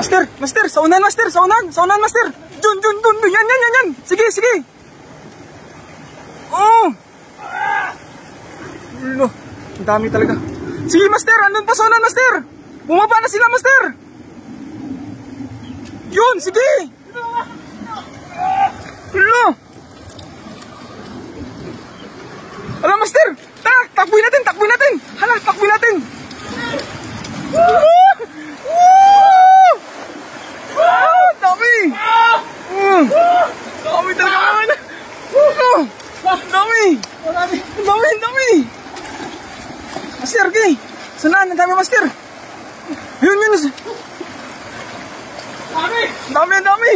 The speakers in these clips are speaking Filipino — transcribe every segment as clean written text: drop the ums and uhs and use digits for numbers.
Master, saunan, master, saunan, master. Dun, yan. Sige. Oh. Ulo, ang dami talaga. Sige, master, andun pa saunan, master. Bumaba na sila, master. Yun, sige. Ulo. Alam, master. Takbuhin natin. Hala, takbuhin natin. Dami! Dami talaga naman! Dami! Master, okay? Saan? Ang dami, master! Yun! Dami!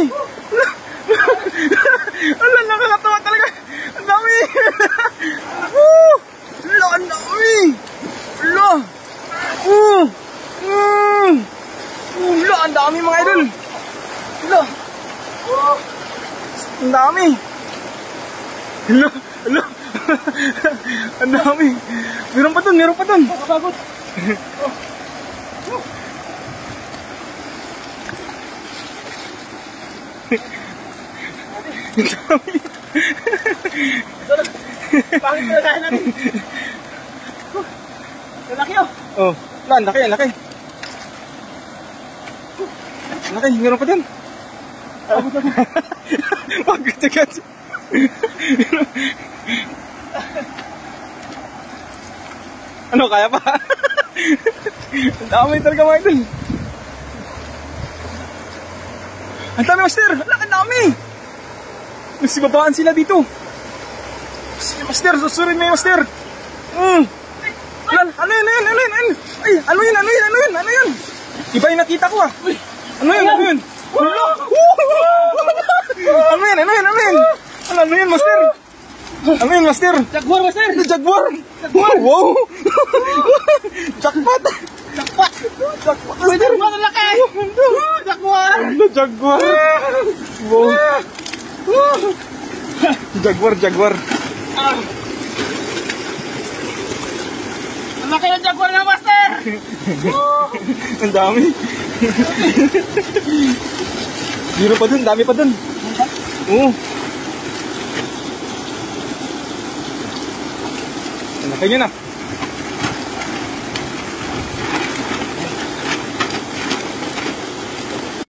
Ala, nakakatawa talaga! Ang dami! Ang dami! Ang dami mga idol! Ang dami! Ang dami! Meron pa dun! Nakapagod! Ang dami! Pangit na tayo natin! Laki oh! Oh, laki! Laki, meron pa dun! Pagkat. Ano, kaya pa? Ang dami talaga mga idol. Ang dami, master. Ang dami. Mas babaan sila dito. Sige, master, susurin mo yung master. Ano yun? Ay, ano yun? Iba yung nakita ko ah. Ano yun? Ano yun, master? Jaguar, master. Jaguar. Wow. Jackpot. Master, ano laki? Jaguar. Wow. Jaguar. Ang laki ng jaguar na, master. Ang dami. Meron pa dun, dami pa dun. Oo. Ang laki niya na.